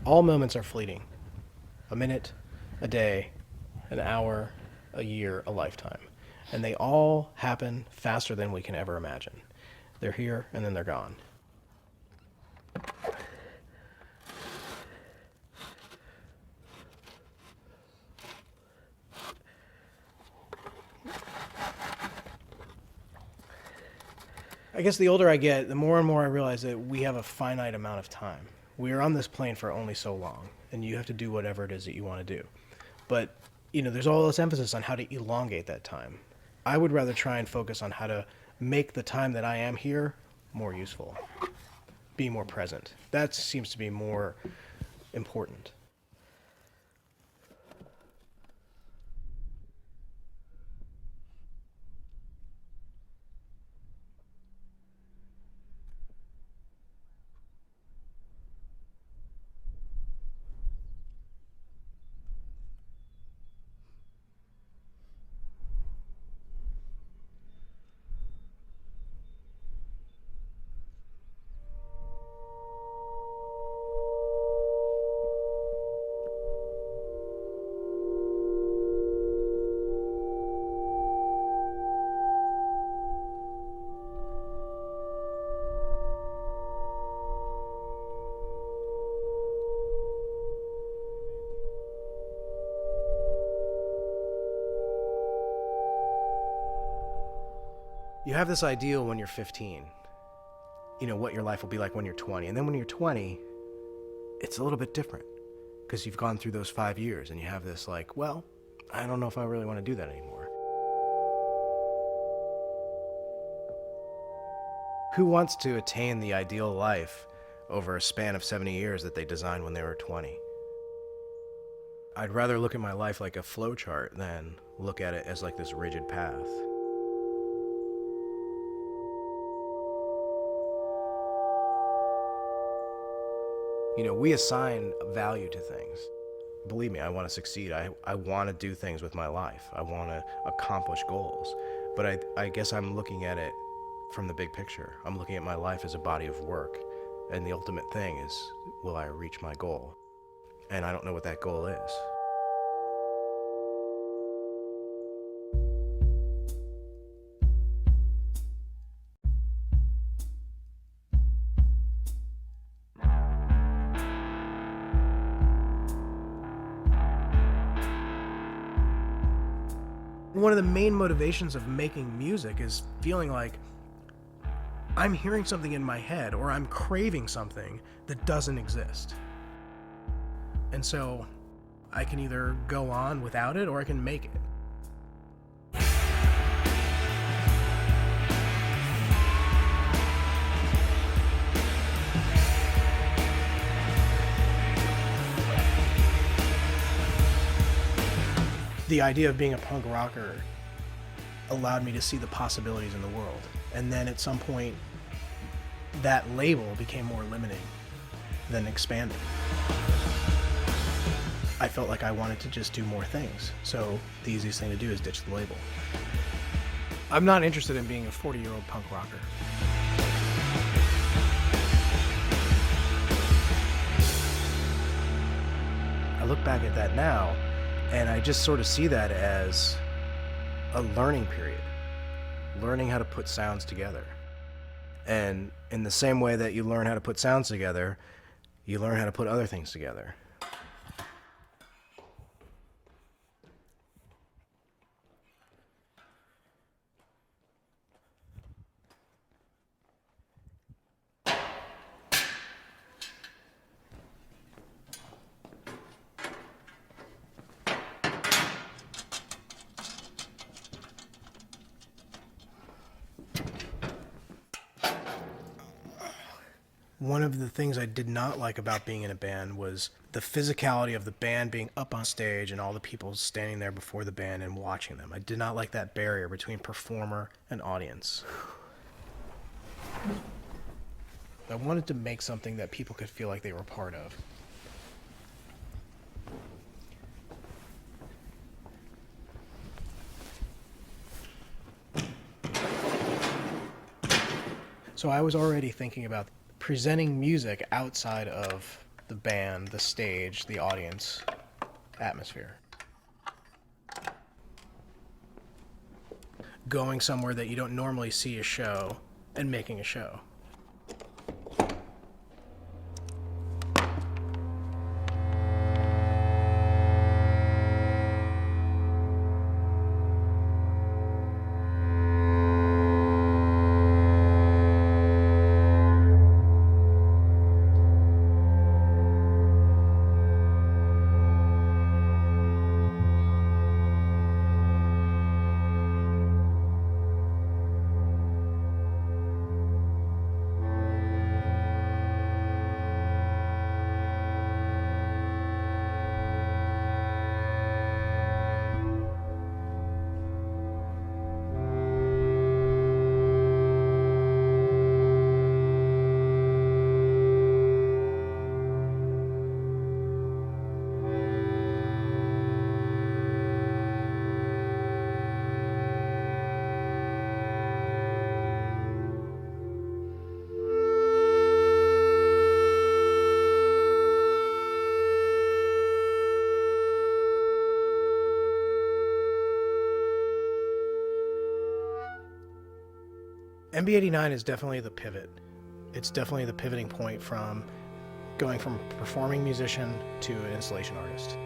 All moments are fleeting. A minute, a day, an hour, a year, a lifetime. And they all happen faster than we can ever imagine. They're here and then they're gone. I guess the older I get, the more and more I realize that we have a finite amount of time. We are on this plane for only so long, and you have to do whatever it is that you want to do. But, there's all this emphasis on how to elongate that time. I would rather try and focus on how to make the time that I am here more useful, be more present. That seems to be more important. You have this ideal when you're 15, what your life will be like when you're 20. And then when you're 20, it's a little bit different because you've gone through those 5 years and you have this I don't know if I really want to do that anymore. Who wants to attain the ideal life over a span of 70 years that they designed when they were 20? I'd rather look at my life like a flowchart than look at it as like this rigid path. We assign value to things. Believe me, I want to succeed. I want to do things with my life. I want to accomplish goals. But I guess I'm looking at it from the big picture. I'm looking at my life as a body of work. And the ultimate thing is, will I reach my goal? And I don't know what that goal is. One of the main motivations of making music is feeling like I'm hearing something in my head or I'm craving something that doesn't exist. And so I can either go on without it or I can make it. The idea of being a punk rocker allowed me to see the possibilities in the world. And then at some point, that label became more limiting than expanding. I felt like I wanted to just do more things. So the easiest thing to do is ditch the label. I'm not interested in being a 40-year-old punk rocker. I look back at that now, And I just sort of see that as a learning period, learning how to put sounds together. And in the same way that you learn how to put sounds together, you learn how to put other things together. One of the things I did not like about being in a band was the physicality of the band being up on stage and all the people standing there before the band and watching them. I did not like that barrier between performer and audience. I wanted to make something that people could feel like they were part of. So I was already thinking about presenting music outside of the band, the stage, the audience atmosphere. Going somewhere that you don't normally see a show and making a show. MB89 is definitely the pivot. It's definitely the pivoting point from going from a performing musician to an installation artist.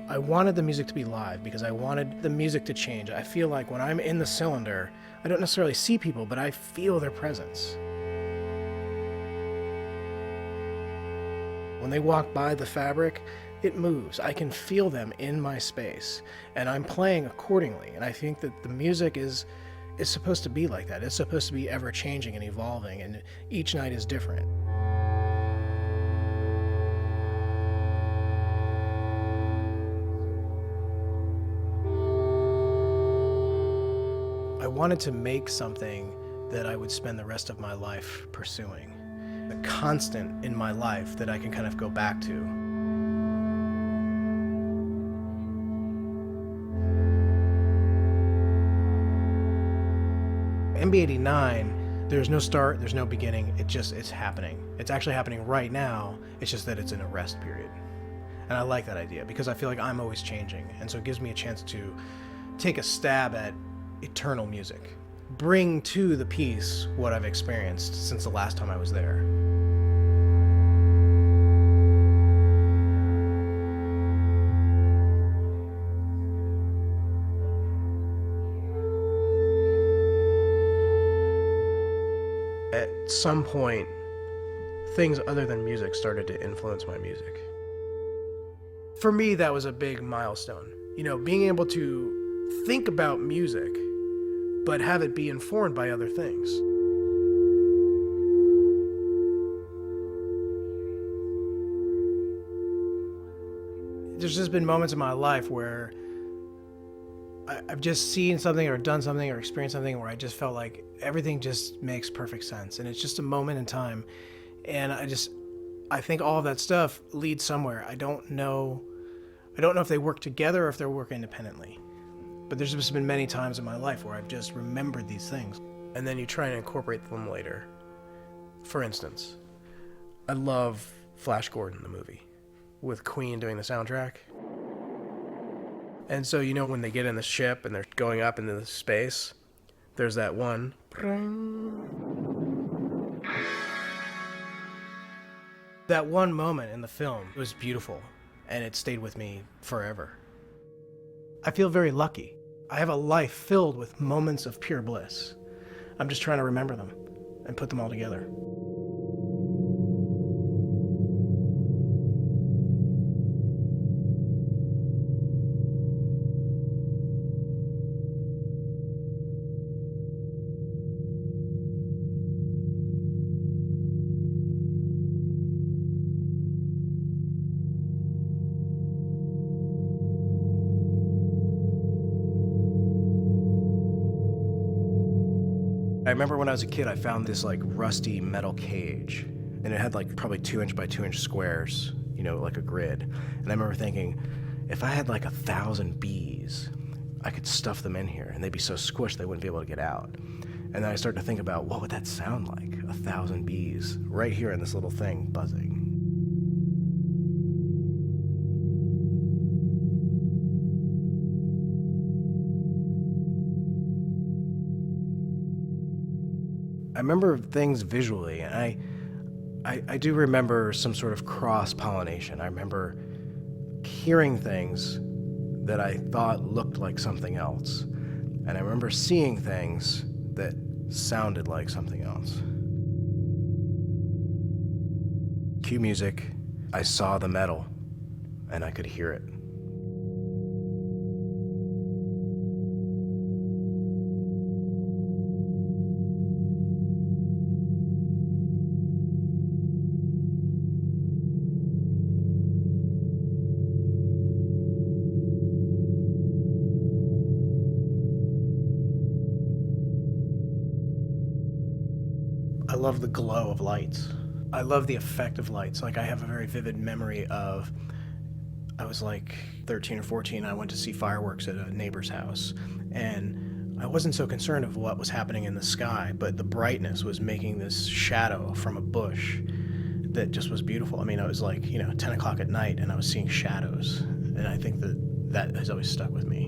I wanted the music to be live because I wanted the music to change. I feel like when I'm in the cylinder, I don't necessarily see people, but I feel their presence. When they walk by the fabric, it moves. I can feel them in my space, and I'm playing accordingly. And I think that the music is supposed to be like that. It's supposed to be ever-changing and evolving, and each night is different. I wanted to make something that I would spend the rest of my life pursuing. A constant in my life that I can kind of go back to. MB89, there's no start, there's no beginning, it's happening. It's actually happening right now, it's just that it's in a rest period. And I like that idea because I feel like I'm always changing, and so it gives me a chance to take a stab at eternal music. Bring to the piece what I've experienced since the last time I was there. At some point, things other than music started to influence my music. For me, that was a big milestone. You know, being able to think about music, but have it be informed by other things. There's just been moments in my life where I've just seen something or done something or experienced something where I just felt like everything just makes perfect sense. And it's just a moment in time. And I think all of that stuff leads somewhere. I don't know if they work together or if they work independently. But there's just been many times in my life where I've just remembered these things. And then you try and incorporate them later. For instance, I love Flash Gordon, the movie. with Queen doing the soundtrack. And so, you know, when they get in the ship and they're going up into the space, there's that one. That one moment in the film was beautiful, and it stayed with me forever. I feel very lucky. I have a life filled with moments of pure bliss. I'm just trying to remember them and put them all together. I remember when I was a kid, I found this like rusty metal cage, and it had like probably 2-inch by 2-inch squares, you know, like a grid. And I remember thinking, if I had like 1,000 bees, I could stuff them in here, and they'd be so squished they wouldn't be able to get out. And then I started to think about, what would that sound like? 1,000 bees right here in this little thing buzzing. I remember things visually, and I do remember some sort of cross-pollination. I remember hearing things that I thought looked like something else, and I remember seeing things that sounded like something else. Cue music, I saw the metal, and I could hear it. I love the glow of lights. I love the effect of lights. Like, I have a very vivid memory of, I was like 13 or 14, I went to see fireworks at a neighbor's house, and I wasn't so concerned of what was happening in the sky, but the brightness was making this shadow from a bush that just was beautiful. I mean, it was like, 10 o'clock at night, and I was seeing shadows, and I think that has always stuck with me.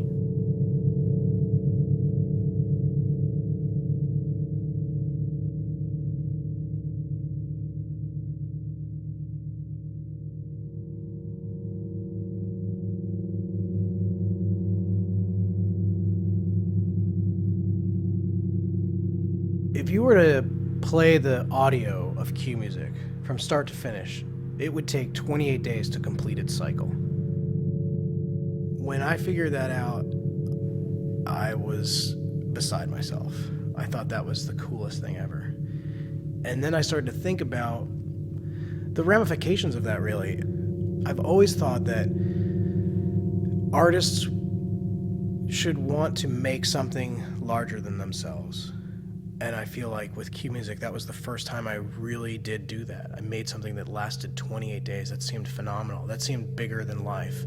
If you were to play the audio of cue music from start to finish, it would take 28 days to complete its cycle. When I figured that out, I was beside myself. I thought that was the coolest thing ever. And then I started to think about the ramifications of that, really. I've always thought that artists should want to make something larger than themselves. And I feel like with cue music, that was the first time I really did do that. I made something that lasted 28 days. That seemed phenomenal. That seemed bigger than life.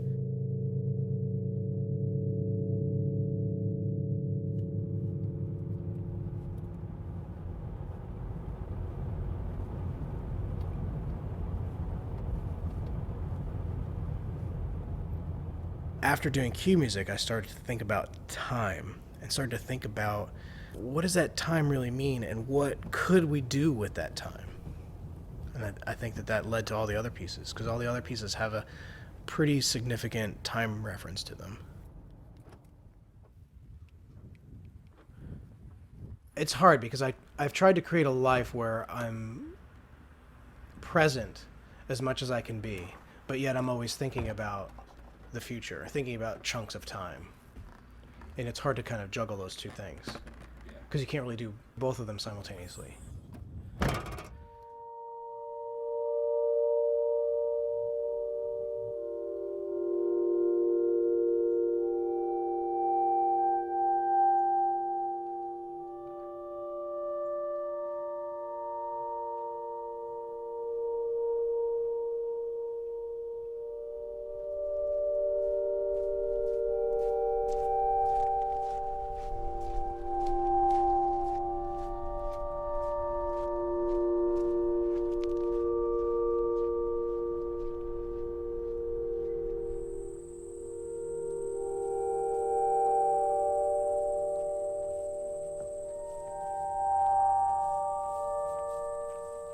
After doing cue music, I started to think about time and started to think about, what does that time really mean, and what could we do with that time? And I think that led to all the other pieces, because all the other pieces have a pretty significant time reference to them. It's hard because I've tried to create a life where I'm present as much as I can be, but yet I'm always thinking about the future, thinking about chunks of time. And it's hard to kind of juggle those two things, because you can't really do both of them simultaneously.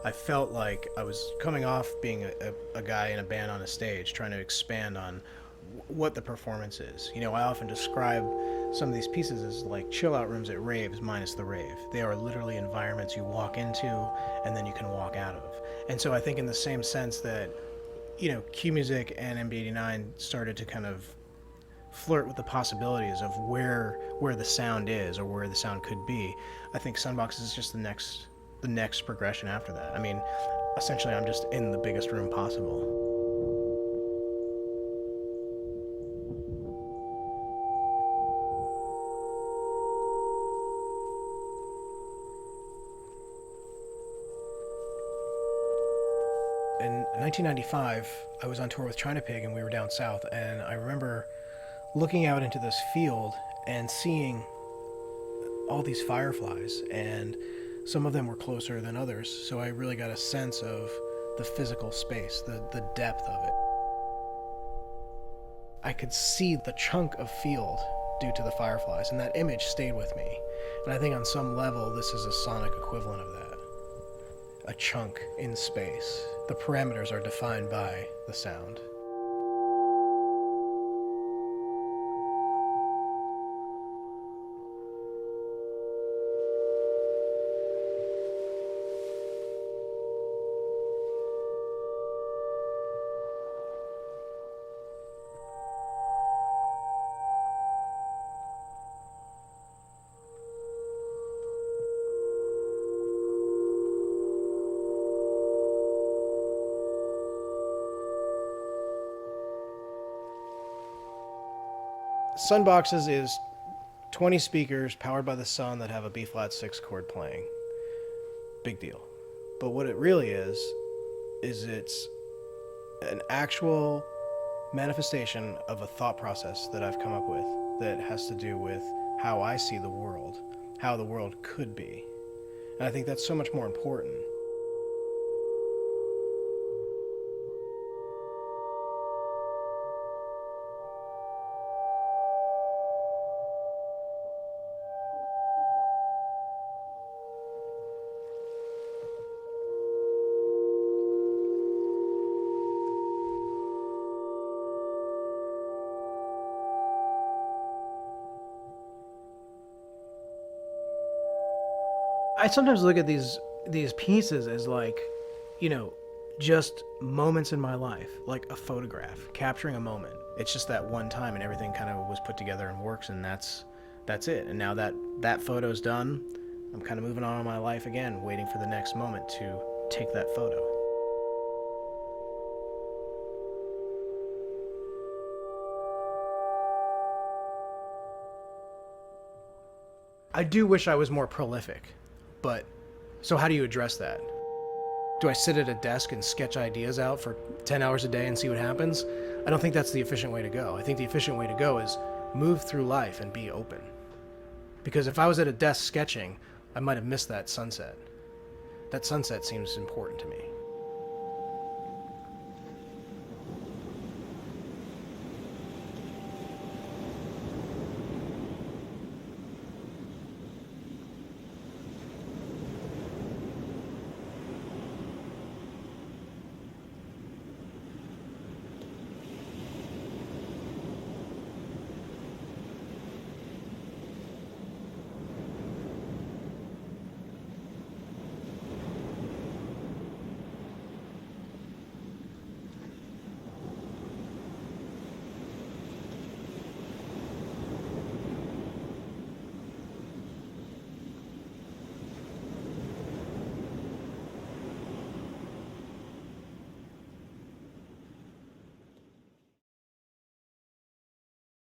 I felt like I was coming off being a guy in a band on a stage, trying to expand on what the performance is. You know, I often describe some of these pieces as like chill out rooms at raves minus the rave. They are literally environments you walk into and then you can walk out of. And so I think in the same sense that, you know, Q Music and MB89 started to kind of flirt with the possibilities of where the sound is or where the sound could be, I think Sunbox is just the next progression after that. I mean, essentially I'm just in the biggest room possible. In 1995, I was on tour with China Pig and we were down south, and I remember looking out into this field and seeing all these fireflies, and some of them were closer than others, so I really got a sense of the physical space, the depth of it. I could see the chunk of field due to the fireflies, and that image stayed with me. And I think on some level, this is a sonic equivalent of that. A chunk in space. The parameters are defined by the sound. Sunboxes is 20 speakers powered by the sun that have a B flat 6 chord playing. Big deal. But what it really is it's an actual manifestation of a thought process that I've come up with that has to do with how I see the world, how the world could be. And I think that's so much more important. I sometimes look at these pieces as like, you know, just moments in my life, like a photograph, capturing a moment. It's just that one time, and everything kind of was put together and works, and that's it. And now that photo's done, I'm kind of moving on in my life again, waiting for the next moment to take that photo. I do wish I was more prolific, but so how do you address that? Do I sit at a desk and sketch ideas out for 10 hours a day and see what happens? I don't think that's the efficient way to go. I think the efficient way to go is move through life and be open. Because if I was at a desk sketching, I might have missed that sunset. That sunset seems important to me.